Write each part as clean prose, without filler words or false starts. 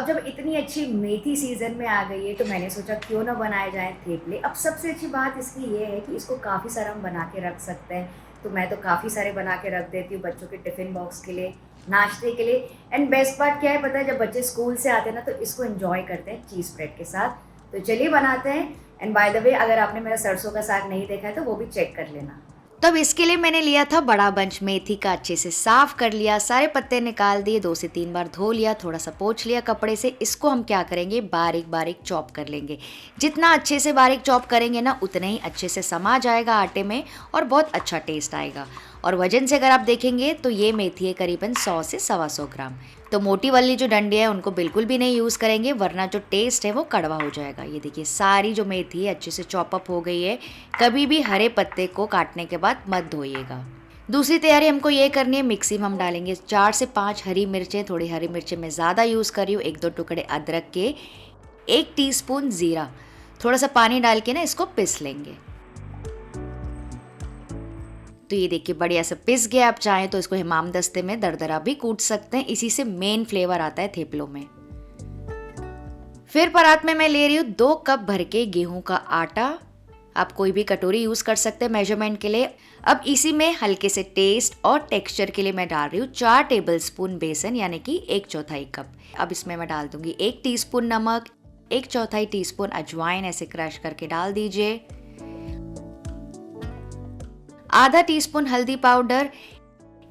जब इतनी अच्छी मेथी सीज़न में आ गई है तो मैंने सोचा क्यों ना बनाए जाएँ थेपले। अब सबसे अच्छी बात इसकी ये है कि इसको काफ़ी सारा हम बना के रख सकते हैं। तो मैं तो काफ़ी सारे बना के रख देती हूँ बच्चों के टिफ़िन बॉक्स के लिए, नाश्ते के लिए। एंड बेस्ट पार्ट क्या है पता है, जब बच्चे स्कूल से आते हैं ना तो इसको एन्जॉय करते हैं चीज़ ब्रेड के साथ। तो चलिए बनाते हैं। एंड बाय द वे, अगर आपने मेरा सरसों का साग नहीं देखा है तो वो भी चेक कर लेना। तो अब इसके लिए मैंने लिया था बड़ा बंच मेथी का, अच्छे से साफ कर लिया, सारे पत्ते निकाल दिए, 2 से 3 बार धो लिया, थोड़ा सा पोंछ लिया कपड़े से। इसको हम क्या करेंगे, बारीक बारीक चॉप कर लेंगे। जितना अच्छे से बारीक चॉप करेंगे ना उतना ही अच्छे से समा जाएगा आटे में और बहुत अच्छा टेस्ट आएगा। और वजन से अगर आप देखेंगे तो ये मेथी है करीबन 100 से 125 ग्राम। तो मोटी वाली जो डंडियाँ है उनको बिल्कुल भी नहीं यूज़ करेंगे, वरना जो टेस्ट है वो कड़वा हो जाएगा। ये देखिए सारी जो मेथी है अच्छे से चॉप अप हो गई है। कभी भी हरे पत्ते को काटने के बाद मत धोइएगा। दूसरी तैयारी हमको ये करनी है, मिक्सी में हम डालेंगे 4 से 5 हरी मिर्चें, थोड़ी हरी मिर्चें मैं ज़्यादा यूज़ कर रही हूँ, 1-2 टुकड़े अदरक के, 1 टीस्पून ज़ीरा, थोड़ा सा पानी डाल के ना इसको पीस लेंगे। तो ये देखिए बढ़िया से पिस गया। आप चाहें तो इसको हमाम दस्ते में दरदरा भी कूट सकते हैं, इसी से मेन फ्लेवर आता है थेपलों में। फिर परात में मैं ले रही हूँ 2 कप भर के गेहूं का आटा। आप कोई भी कटोरी यूज कर सकते हैं मेजरमेंट के लिए। अब इसी में हल्के से टेस्ट और टेक्सचर के लिए मैं डाल रही हूँ 4 टेबलस्पून बेसन, यानी कि 1/4 कप। अब इसमें मैं डाल दूंगी 1 टीस्पून नमक, 1/4 टीस्पून अजवाइन, ऐसे क्रश करके डाल दीजिए, आधा टीस्पून हल्दी पाउडर,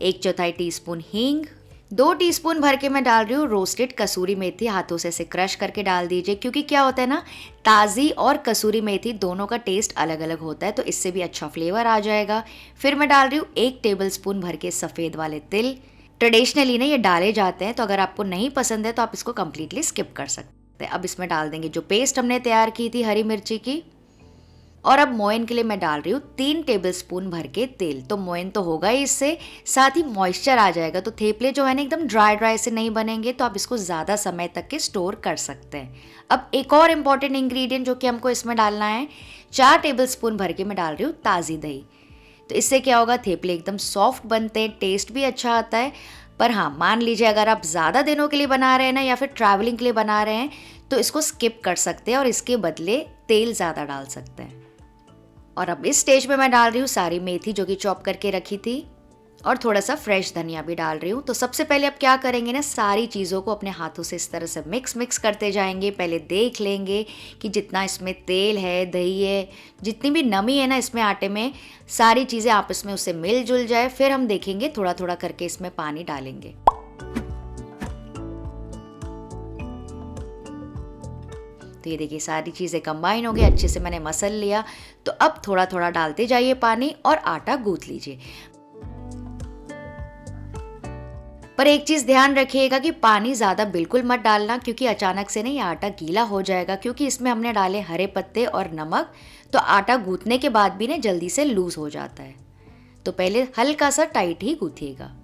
1/4 टीस्पून हींग, 2 टीस्पून भर के मैं डाल रही हूँ रोस्टेड कसूरी मेथी, हाथों से इसे क्रश करके डाल दीजिए, क्योंकि क्या होता है ना, ताज़ी और कसूरी मेथी दोनों का टेस्ट अलग अलग होता है, तो इससे भी अच्छा फ्लेवर आ जाएगा। फिर मैं डाल रही हूँ 1 टेबलस्पून भर के सफ़ेद वाले तिल। ट्रेडिशनली ना ये डाले जाते हैं, तो अगर आपको नहीं पसंद है तो आप इसको कम्प्लीटली स्किप कर सकते हैं। अब इसमें डाल देंगे जो पेस्ट हमने तैयार की थी हरी मिर्ची की। और अब मोयन के लिए मैं डाल रही हूँ 3 टेबलस्पून भर के तेल। तो मोयन तो होगा ही इससे, साथ ही मॉइस्चर आ जाएगा, तो थेपले जो है ना एकदम ड्राई ड्राई से नहीं बनेंगे, तो आप इसको ज़्यादा समय तक के स्टोर कर सकते हैं। अब एक और इम्पॉर्टेंट इंग्रेडिएंट जो कि हमको इसमें डालना है, 4 टेबलस्पून भर के मैं डाल रही हूँ ताज़ी दही। तो इससे क्या होगा, थेपले एकदम सॉफ्ट बनते हैं, टेस्ट भी अच्छा आता है। पर हाँ, मान लीजिए अगर आप ज़्यादा दिनों के लिए बना रहे हैं ना, या फिर ट्रैवलिंग के लिए बना रहे हैं, तो इसको स्किप कर सकते हैं और इसके बदले तेल ज़्यादा डाल सकते हैं। और अब इस स्टेज में मैं डाल रही हूँ सारी मेथी जो कि चॉप करके रखी थी, और थोड़ा सा फ्रेश धनिया भी डाल रही हूँ। तो सबसे पहले अब क्या करेंगे ना, सारी चीज़ों को अपने हाथों से इस तरह से मिक्स करते जाएंगे। पहले देख लेंगे कि जितना इसमें तेल है, दही है, जितनी भी नमी है ना इसमें आटे में, सारी चीज़ें आपस में उससे मिल जुल जाए। फिर हम देखेंगे, थोड़ा थोड़ा करके इसमें पानी डालेंगे। तो ये देखिए सारी चीज़ें कंबाइन हो गई, अच्छे से मैंने मसल लिया। तो अब थोड़ा थोड़ा डालते जाइए पानी और आटा गूंथ लीजिए। पर एक चीज़ ध्यान रखिएगा कि पानी ज़्यादा बिल्कुल मत डालना, क्योंकि अचानक से नहीं ये आटा गीला हो जाएगा, क्योंकि इसमें हमने डाले हरे पत्ते और नमक। तो आटा गूंथने के बाद भी ना जल्दी से लूज हो जाता है, तो पहले हल्का सा टाइट ही गूंथिएगा।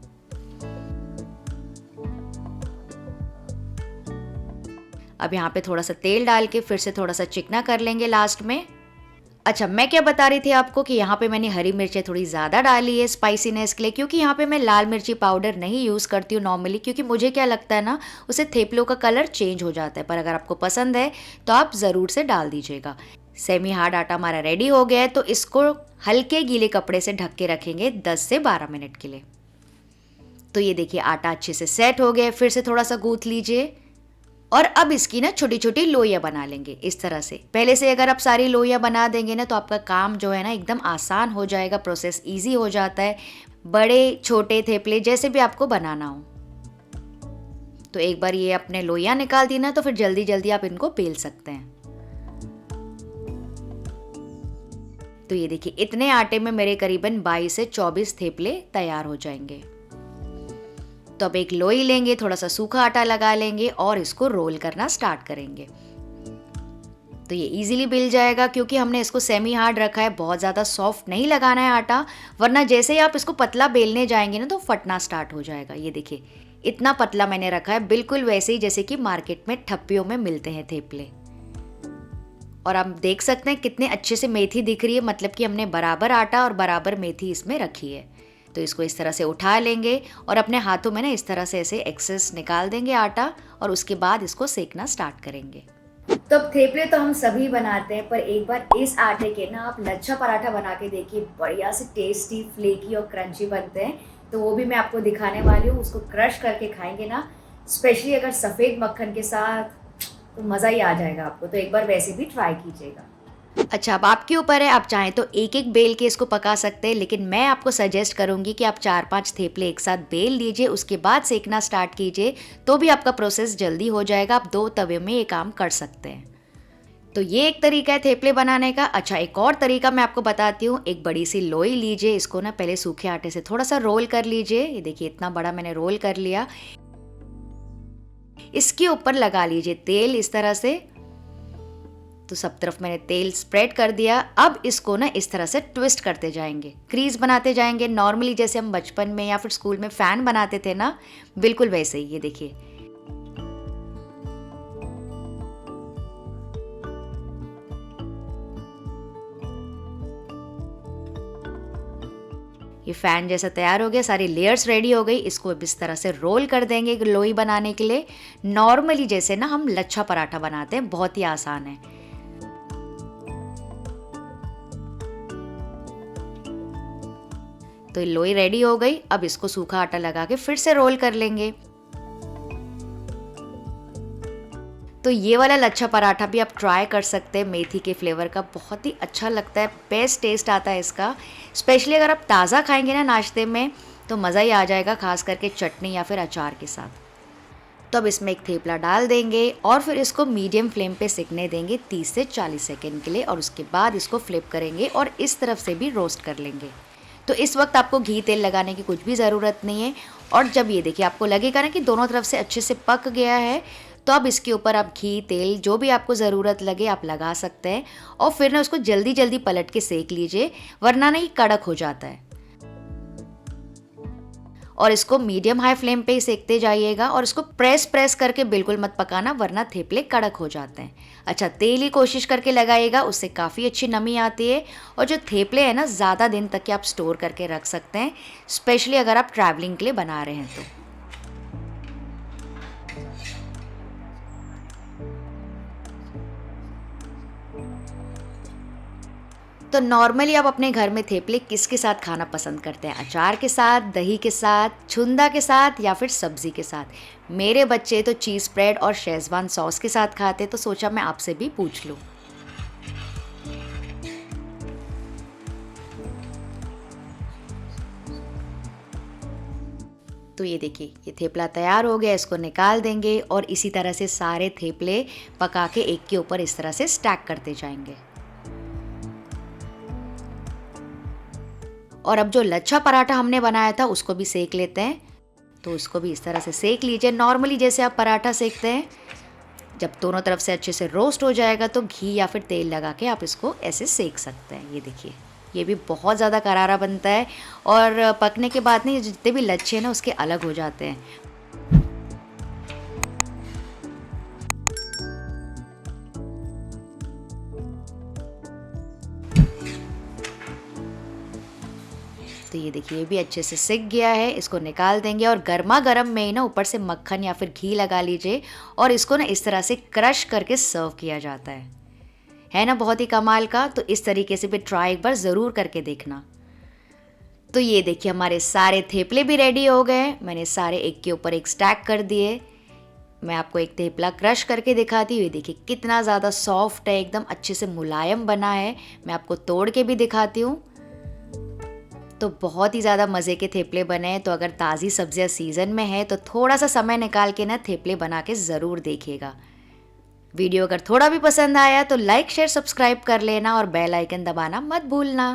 अब यहाँ पे थोड़ा सा तेल डाल के फिर से थोड़ा सा चिकना कर लेंगे लास्ट में। अच्छा, मैं क्या बता रही थी आपको कि यहाँ पे मैंने हरी मिर्चें थोड़ी ज़्यादा डाली है स्पाइसीनेस के लिए, क्योंकि यहाँ पे मैं लाल मिर्ची पाउडर नहीं यूज़ करती हूँ नॉर्मली, क्योंकि मुझे क्या लगता है ना, उससे थेपलों का कलर चेंज हो जाता है। पर अगर आपको पसंद है तो आप ज़रूर से डाल दीजिएगा। सेमी हार्ड आटा हमारा रेडी हो गया है, तो इसको हल्के गीले कपड़े से ढक के रखेंगे 10 से 12 मिनट के लिए। तो ये देखिए आटा अच्छे से सेट हो गया, फिर से थोड़ा सा गूंथ लीजिए। और अब इसकी ना छोटी छोटी लोइयाँ बना लेंगे इस तरह से। पहले से अगर आप सारी लोइयाँ बना देंगे ना, तो आपका काम जो है ना एकदम आसान हो जाएगा, प्रोसेस इजी हो जाता है। बड़े छोटे थेपले जैसे भी आपको बनाना हो, तो एक बार ये अपने लोइयाँ निकाल दी ना, तो फिर जल्दी जल्दी आप इनको बेल सकते हैं। तो ये देखिए इतने आटे में मेरे करीबन 22 से 24 थेपले तैयार हो जाएंगे। तो अब एक लोई लेंगे, थोड़ा सा सूखा आटा लगा लेंगे और इसको रोल करना स्टार्ट करेंगे। तो ये इजीली बिल जाएगा, क्योंकि हमने इसको सेमी हार्ड रखा है, बहुत ज़्यादा सॉफ्ट नहीं लगाना है आटा, वरना जैसे ही आप इसको पतला बेलने जाएंगे ना तो फटना स्टार्ट हो जाएगा। ये देखिए इतना पतला मैंने रखा है, बिल्कुल वैसे ही जैसे कि मार्केट में ठप्पियों में मिलते हैं थेपले। और आप देख सकते हैं कितने अच्छे से मेथी दिख रही है, मतलब कि हमने बराबर आटा और बराबर मेथी इसमें रखी है। तो इसको इस तरह से उठा लेंगे और अपने हाथों में ना इस तरह से ऐसे एक्सेस निकाल देंगे आटा, और उसके बाद इसको सेकना स्टार्ट करेंगे। तो अब थेपले तो हम सभी बनाते हैं, पर एक बार इस आटे के ना आप लच्छा पराठा बना के देखिए, बढ़िया से टेस्टी, फ्लेकी और क्रंची बनते हैं। तो वो भी मैं आपको दिखाने वाली हूँ। उसको क्रश करके खाएंगे ना, स्पेशली अगर सफ़ेद मक्खन के साथ, तो मज़ा ही आ जाएगा आपको। तो एक बार वैसे भी ट्राई कीजिएगा। अच्छा, अब आपके ऊपर है, आप चाहें तो एक एक बेल के इसको पका सकते हैं, लेकिन मैं आपको सजेस्ट करूंगी कि आप 4-5 थेपले एक साथ बेल लीजिए, उसके बाद सेकना स्टार्ट कीजिए, तो भी आपका प्रोसेस जल्दी हो जाएगा। आप 2 तवे में ये काम कर सकते हैं। तो ये एक तरीका है थेपले बनाने का। अच्छा, एक और तरीका मैं आपको बताती हूँ। एक बड़ी सी लोई लीजिए, इसको ना पहले सूखे आटे से थोड़ा सा रोल कर लीजिए। ये देखिए इतना बड़ा मैंने रोल कर लिया। इसके ऊपर लगा लीजिए तेल इस तरह से। तो सब तरफ मैंने तेल स्प्रेड कर दिया। अब इसको ना इस तरह से ट्विस्ट करते जाएंगे, क्रीज बनाते जाएंगे, नॉर्मली जैसे हम बचपन में या फिर स्कूल में फैन बनाते थे ना, बिल्कुल वैसे ही। ये देखिए, ये फैन जैसा तैयार हो गया, सारी लेयर्स रेडी हो गई। इसको अब इस तरह से रोल कर देंगे लोई बनाने के लिए, नॉर्मली जैसे ना हम लच्छा पराठा बनाते हैं, बहुत ही आसान है। तो ये लोई रेडी हो गई। अब इसको सूखा आटा लगा के फिर से रोल कर लेंगे। तो ये वाला लच्छा पराठा भी आप ट्राई कर सकते हैं, मेथी के फ्लेवर का, बहुत ही अच्छा लगता है, बेस्ट टेस्ट आता है इसका। स्पेशली अगर आप ताज़ा खाएंगे ना नाश्ते में, तो मज़ा ही आ जाएगा, खास करके चटनी या फिर अचार के साथ। तो अब इसमें एक थेपला डाल देंगे और फिर इसको मीडियम फ्लेम पे सिकने देंगे 30 से 40 सेकेंड के लिए, और उसके बाद इसको फ्लिप करेंगे और इस तरफ से भी रोस्ट कर लेंगे। तो इस वक्त आपको घी तेल लगाने की कुछ भी ज़रूरत नहीं है। और जब ये देखिए आपको लगेगा ना कि दोनों तरफ से अच्छे से पक गया है, तो अब इसके ऊपर आप घी तेल जो भी आपको ज़रूरत लगे आप लगा सकते हैं, और फिर ना उसको जल्दी जल्दी पलट के सेक लीजिए, वरना ना ये कड़क हो जाता है। और इसको मीडियम हाई फ्लेम पे ही सेकते जाइएगा, और इसको प्रेस करके बिल्कुल मत पकाना, वरना थेपले कड़क हो जाते हैं। अच्छा, तेल ही कोशिश करके लगाइएगा, उससे काफ़ी अच्छी नमी आती है। और जो थेपले हैं ना, ज़्यादा दिन तक के आप स्टोर करके रख सकते हैं, स्पेशली अगर आप ट्रैवलिंग के लिए बना रहे हैं तो। तो नॉर्मली आप अपने घर में थेपले किसके साथ खाना पसंद करते हैं? अचार के साथ, दही के साथ, छुंदा के साथ, या फिर सब्ज़ी के साथ? मेरे बच्चे तो चीज़ स्प्रेड और शेज़वान सॉस के साथ खाते, तो सोचा मैं आपसे भी पूछ लूँ। तो ये देखिए, ये थेपला तैयार हो गया, इसको निकाल देंगे और इसी तरह से सारे थेपले पका के एक के ऊपर इस तरह से स्टैक करते जाएंगे। और अब जो लच्छा पराठा हमने बनाया था उसको भी सेक लेते हैं। तो उसको भी इस तरह से सेक लीजिए, नॉर्मली जैसे आप पराठा सेकते हैं। जब दोनों तरफ से अच्छे से रोस्ट हो जाएगा तो घी या फिर तेल लगा के आप इसको ऐसे सेक सकते हैं। ये देखिए, ये भी बहुत ज़्यादा करारा बनता है, और पकने के बाद नहीं, जितने भी लच्छे हैं ना उसके अलग हो जाते हैं। तो ये देखिए, ये भी अच्छे से सिक गया है, इसको निकाल देंगे। और गर्मा गर्म में ही ना ऊपर से मक्खन या फिर घी लगा लीजिए, और इसको ना इस तरह से क्रश करके सर्व किया जाता है ना बहुत ही कमाल का। तो इस तरीके से भी ट्राई एक बार ज़रूर करके देखना। तो ये देखिए, हमारे सारे थेपले भी रेडी हो गए। मैंने सारे एक के ऊपर एक स्टैक कर दिए। मैं आपको एक थेपला क्रश करके दिखाती हूँ। ये देखिए कितना ज़्यादा सॉफ्ट है, एकदम अच्छे से मुलायम बना है। मैं आपको तोड़ के भी दिखाती हूँ। तो बहुत ही ज़्यादा मज़े के थेपले बने हैं। तो अगर ताज़ी सब्जियां सीज़न में है तो थोड़ा सा समय निकाल के ना थेपले बना के ज़रूर देखिएगा। वीडियो अगर थोड़ा भी पसंद आया तो लाइक शेयर सब्सक्राइब कर लेना, और बेल आइकन दबाना मत भूलना।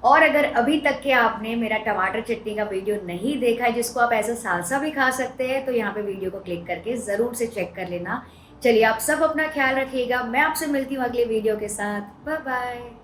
और अगर अभी तक के आपने मेरा टमाटर चटनी का वीडियो नहीं देखा है, जिसको आप ऐसा सालसा भी खा सकते हैं, तो यहाँ पे वीडियो को क्लिक करके ज़रूर से चेक कर लेना। चलिए, आप सब अपना ख्याल रखिएगा। मैं आपसे मिलती हूँ अगले वीडियो के साथ। Bye bye.